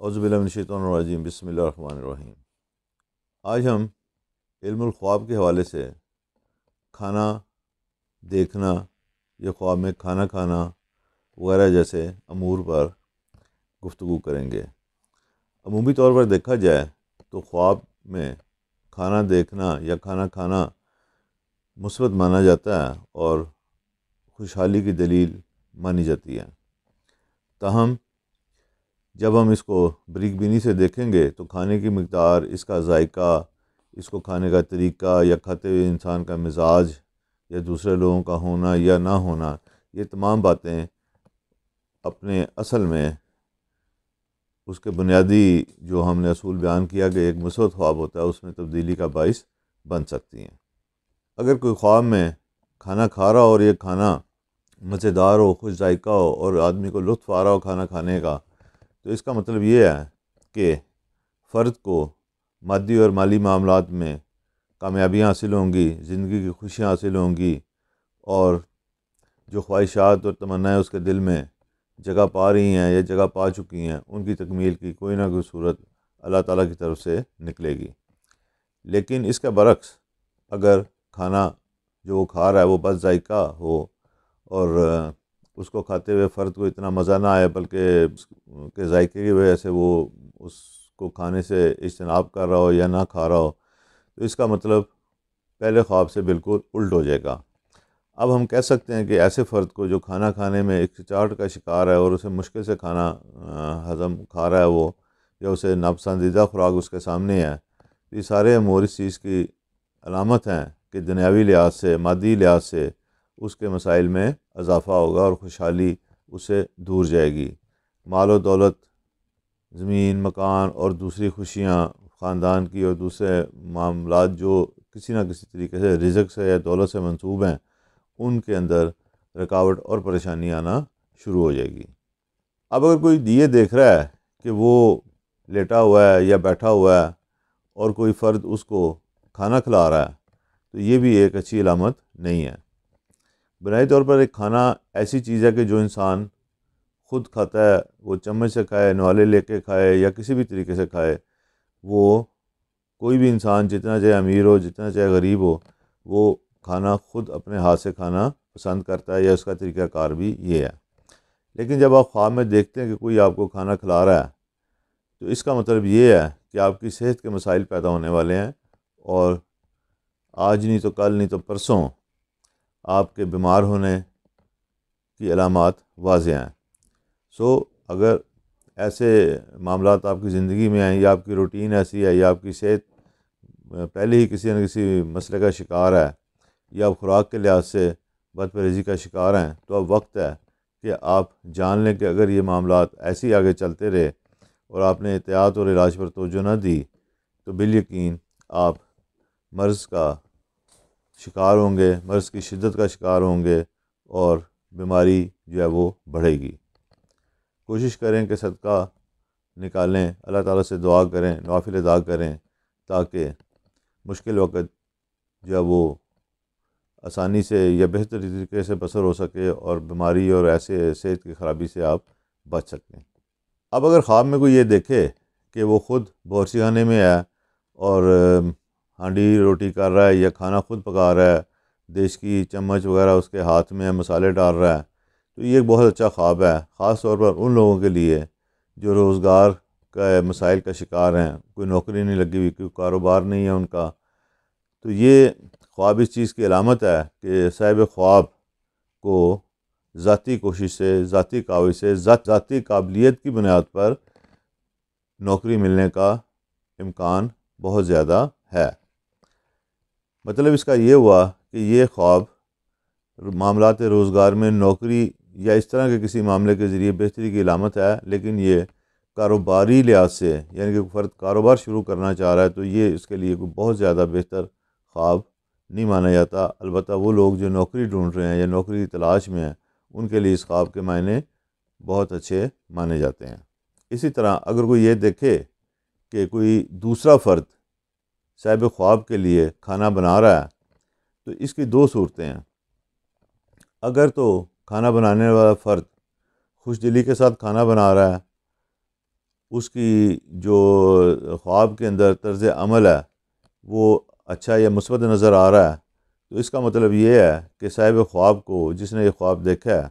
اعوذ باللہ من الشیطان الرجیم، بسم اللہ الرحمن الرحیم۔ آج ہم علم الخواب کے حوالے سے کھانا دیکھنا یا خواب میں کھانا کھانا وغیرہ جیسے امور پر گفتگو کریں گے۔ عمومی طور پر دیکھا جائے تو خواب میں کھانا دیکھنا یا کھانا کھانا مثبت مانا جاتا ہے اور خوشحالی کی دلیل مانی جاتی ہے۔ تاہم جب ہم اس کو بریک بینی سے دیکھیں گے تو کھانے کی مقدار، اس کا ذائقہ، اس کو کھانے کا طریقہ یا کھاتے ہوئے انسان کا مزاج یا دوسرے لوگوں کا ہونا یا نہ ہونا، یہ تمام باتیں اپنے اصل میں اس کے بنیادی جو ہم نے اصول بیان کیا کہ ایک مثبت خواب ہوتا ہے، اس میں تبدیلی کا باعث بن سکتی ہیں۔ اگر کوئی خواب میں کھانا کھا رہا ہو اور یہ کھانا مزیدار ہو، خوش ذائقہ ہو اور آدمی کو لطف آ رہا ہو کھانا کھانے کا، تو اس کا مطلب یہ ہے کہ فرد کو مادی اور مالی معاملات میں کامیابیاں حاصل ہوں گی، زندگی کی خوشیاں حاصل ہوں گی، اور جو خواہشات اور تمنائیں اس کے دل میں جگہ پا رہی ہیں یا جگہ پا چکی ہیں، ان کی تکمیل کی کوئی نہ کوئی صورت اللہ تعالیٰ کی طرف سے نکلے گی۔ لیکن اس کے برعکس اگر کھانا جو وہ کھا رہا ہے وہ بد ذائقہ ہو اور اس کو کھاتے ہوئے فرد کو اتنا مزہ نہ آئے، بلکہ اس کے ذائقے کی وجہ سے وہ اس کو کھانے سے اجتناب کر رہا ہو یا نہ کھا رہا ہو، تو اس کا مطلب پہلے خواب سے بالکل الٹ ہو جائے گا۔ اب ہم کہہ سکتے ہیں کہ ایسے فرد کو جو کھانا کھانے میں ایک چاٹ کا شکار ہے اور اسے مشکل سے کھانا ہضم کھا رہا ہے وہ، یا اسے ناپسندیدہ خوراک اس کے سامنے ہے، یہ سارے امور اس چیز کی علامت ہیں کہ دنیاوی لحاظ سے، مادی لحاظ سے اس کے مسائل میں اضافہ ہوگا اور خوشحالی اس سے دور جائے گی۔ مال و دولت، زمین، مکان اور دوسری خوشیاں خاندان کی اور دوسرے معاملات جو کسی نہ کسی طریقے سے رزق سے یا دولت سے منسوب ہیں، ان کے اندر رکاوٹ اور پریشانی آنا شروع ہو جائے گی۔ اب اگر کوئی دیے دیکھ رہا ہے کہ وہ لیٹا ہوا ہے یا بیٹھا ہوا ہے اور کوئی فرد اس کو کھانا کھلا رہا ہے، تو یہ بھی ایک اچھی علامت نہیں ہے۔ بنیادی طور پر ایک کھانا ایسی چیز ہے کہ جو انسان خود کھاتا ہے، وہ چمچ سے کھائے، نوالے لے کے کھائے یا کسی بھی طریقے سے کھائے، وہ کوئی بھی انسان جتنا چاہے امیر ہو، جتنا چاہے غریب ہو، وہ کھانا خود اپنے ہاتھ سے کھانا پسند کرتا ہے، یا اس کا طریقہ کار بھی یہ ہے۔ لیکن جب آپ خواب میں دیکھتے ہیں کہ کوئی آپ کو کھانا کھلا رہا ہے، تو اس کا مطلب یہ ہے کہ آپ کی صحت کے مسائل پیدا ہونے والے ہیں، اور آج نہیں تو کل نہیں تو پرسوں آپ کے بیمار ہونے کی علامات واضح ہیں۔ اگر ایسے معاملات آپ کی زندگی میں ہیں، یا آپ کی روٹین ایسی ہے، یا آپ کی صحت پہلے ہی کسی نہ کسی مسئلے کا شکار ہے، یا آپ خوراک کے لحاظ سے بد پرہیزی کا شکار ہیں، تو اب وقت ہے کہ آپ جان لیں کہ اگر یہ معاملات ایسے ہی آگے چلتے رہے اور آپ نے احتیاط اور علاج پر توجہ نہ دی، تو بالیقین آپ مرض کا شکار ہوں گے، مرض کی شدت کا شکار ہوں گے، اور بیماری جو ہے وہ بڑھے گی۔ کوشش کریں کہ صدقہ نکالیں، اللہ تعالیٰ سے دعا کریں، نوافل ادا کریں، تاکہ مشکل وقت جو ہے وہ آسانی سے یا بہتر طریقے سے بسر ہو سکے، اور بیماری اور ایسے صحت کی خرابی سے آپ بچ سکیں۔ اب اگر خواب میں کوئی یہ دیکھے کہ وہ خود باورچی خانے میں ہے اور ہانڈی روٹی کر رہا ہے یا کھانا خود پکا رہا ہے، دیش کی چمچ وغیرہ اس کے ہاتھ میں ہے، مسالے ڈال رہا ہے، تو یہ ایک بہت اچھا خواب ہے، خاص طور پر ان لوگوں کے لیے جو روزگار کا مسائل کا شکار ہیں، کوئی نوکری نہیں لگی ہوئی، کوئی کاروبار نہیں ہے ان کا۔ تو یہ خواب اس چیز کی علامت ہے کہ صاحب خواب کو ذاتی کوشش سے، ذاتی کاوش سے، ذاتی قابلیت کی بنیاد پر نوکری ملنے کا امکان بہت زیادہ ہے۔ مطلب اس کا یہ ہوا کہ یہ خواب معاملات روزگار میں نوکری یا اس طرح کے کسی معاملے کے ذریعے بہتری کی علامت ہے، لیکن یہ کاروباری لحاظ سے، یعنی کہ فرد کاروبار شروع کرنا چاہ رہا ہے، تو یہ اس کے لیے کوئی بہت زیادہ بہتر خواب نہیں مانا جاتا۔ البتہ وہ لوگ جو نوکری ڈھونڈ رہے ہیں یا نوکری کی تلاش میں ہیں، ان کے لیے اس خواب کے معنی بہت اچھے مانے جاتے ہیں۔ اسی طرح اگر کوئی یہ دیکھے کہ کوئی دوسرا فرد صاحب خواب کے لیے کھانا بنا رہا ہے، تو اس کی دو صورتیں ہیں۔ اگر تو کھانا بنانے والا فرد خوش دلی کے ساتھ کھانا بنا رہا ہے اس کی جو خواب کے اندر طرز عمل ہے وہ اچھا یا مثبت نظر آ رہا ہے، تو اس کا مطلب یہ ہے کہ صاحب خواب کو، جس نے یہ خواب دیکھا ہے،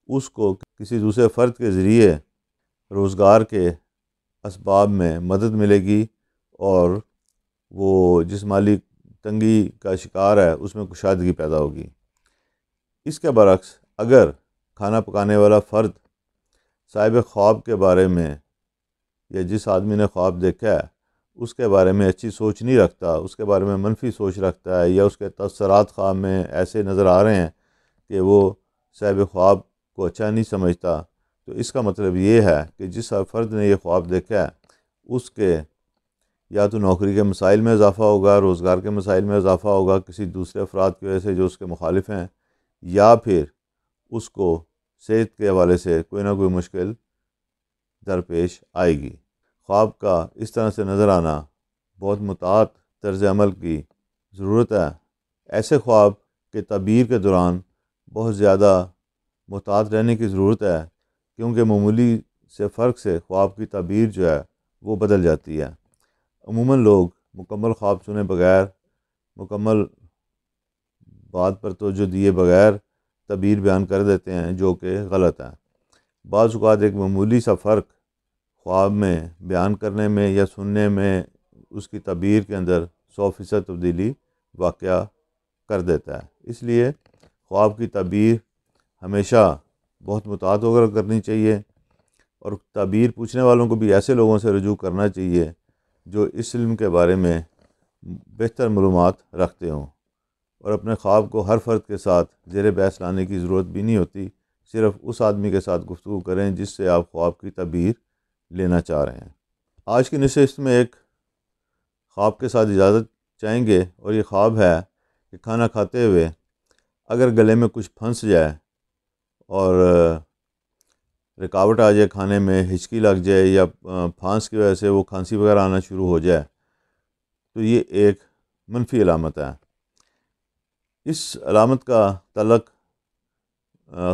اس کو کسی دوسرے فرد کے ذریعے روزگار کے اسباب میں مدد ملے گی، اور وہ جس مالی تنگی کا شکار ہے اس میں کشادگی پیدا ہوگی۔ اس کے برعکس اگر کھانا پکانے والا فرد صاحب خواب کے بارے میں، یا جس آدمی نے خواب دیکھا ہے اس کے بارے میں اچھی سوچ نہیں رکھتا، اس کے بارے میں منفی سوچ رکھتا ہے، یا اس کے تاثرات خواب میں ایسے نظر آ رہے ہیں کہ وہ صاحب خواب کو اچھا نہیں سمجھتا، تو اس کا مطلب یہ ہے کہ جس فرد نے یہ خواب دیکھا ہے اس کے یا تو نوکری کے مسائل میں اضافہ ہوگا، روزگار کے مسائل میں اضافہ ہوگا کسی دوسرے افراد کی وجہ سے جو اس کے مخالف ہیں، یا پھر اس کو صحت کے حوالے سے کوئی نہ کوئی مشکل درپیش آئے گی۔ خواب کا اس طرح سے نظر آنا بہت محتاط طرز عمل کی ضرورت ہے۔ ایسے خواب کے تعبیر کے دوران بہت زیادہ محتاط رہنے کی ضرورت ہے، کیونکہ معمولی سے فرق سے خواب کی تعبیر جو ہے وہ بدل جاتی ہے۔ عموماً لوگ مکمل خواب سنے بغیر، مکمل بات پر توجہ دیے بغیر تعبیر بیان کر دیتے ہیں، جو کہ غلط ہے۔ بعض اوقات ایک معمولی سا فرق خواب میں بیان کرنے میں یا سننے میں اس کی تعبیر کے اندر 100% تبدیلی واقع کر دیتا ہے۔ اس لیے خواب کی تعبیر ہمیشہ بہت محتاط ہو کر کرنی چاہیے، اور تعبیر پوچھنے والوں کو بھی ایسے لوگوں سے رجوع کرنا چاہیے جو اس علم کے بارے میں بہتر معلومات رکھتے ہوں، اور اپنے خواب کو ہر فرد کے ساتھ زیر بحث لانے کی ضرورت بھی نہیں ہوتی، صرف اس آدمی کے ساتھ گفتگو کریں جس سے آپ خواب کی تعبیر لینا چاہ رہے ہیں۔ آج کی نشست میں ایک خواب کے ساتھ اجازت چاہیں گے، اور یہ خواب ہے کہ کھانا کھاتے ہوئے اگر گلے میں کچھ پھنس جائے اور رکاوٹ آ جائے، کھانے میں ہچکی لگ جائے، یا پھانس کی وجہ سے وہ کھانسی وغیرہ آنا شروع ہو جائے، تو یہ ایک منفی علامت ہے۔ اس علامت کا تعلق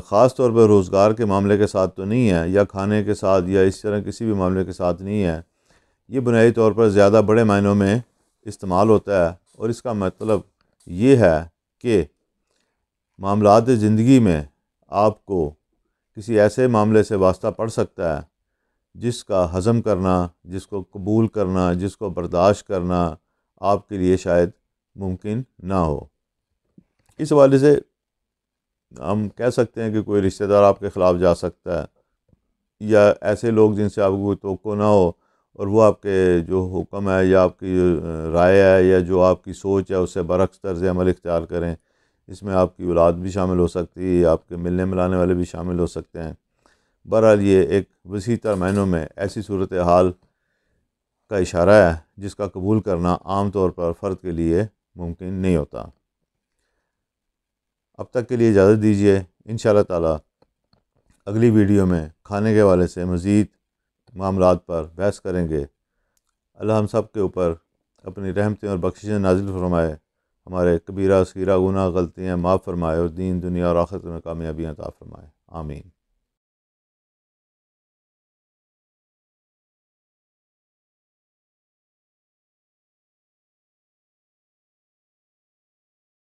خاص طور پر روزگار کے معاملے کے ساتھ تو نہیں ہے، یا کھانے کے ساتھ، یا اس طرح کسی بھی معاملے کے ساتھ نہیں ہے۔ یہ بنیادی طور پر زیادہ بڑے معنوں میں استعمال ہوتا ہے، اور اس کا مطلب یہ ہے کہ معاملات زندگی میں آپ کو کسی ایسے معاملے سے واسطہ پڑ سکتا ہے جس کا ہضم کرنا، جس کو قبول کرنا، جس کو برداشت کرنا آپ کے لیے شاید ممکن نہ ہو۔ اس حوالے سے ہم کہہ سکتے ہیں کہ کوئی رشتہ دار آپ کے خلاف جا سکتا ہے، یا ایسے لوگ جن سے آپ کو کوئی توقع نہ ہو، اور وہ آپ کے جو حکم ہے یا آپ کی رائے ہے یا جو آپ کی سوچ ہے اس سے برعکس طرز عمل اختیار کریں۔ اس میں آپ کی اولاد بھی شامل ہو سکتی ہے، آپ کے ملنے ملانے والے بھی شامل ہو سکتے ہیں۔ بہرحال یہ ایک وسیع تر معنوں میں ایسی صورتحال کا اشارہ ہے جس کا قبول کرنا عام طور پر فرد کے لیے ممکن نہیں ہوتا۔ اب تک کے لیے اجازت دیجیے، انشاءاللہ تعالی اگلی ویڈیو میں کھانے کے حوالے سے مزید معاملات پر بحث کریں گے۔ اللہ ہم سب کے اوپر اپنی رحمتیں اور بخششیں نازل فرمائے، ہمارے کبیرہ صغیرہ گناہ غلطیاں معاف فرمائے، اور دین دنیا اور آخرت میں کامیابیاں عطا فرمائے۔ آمین۔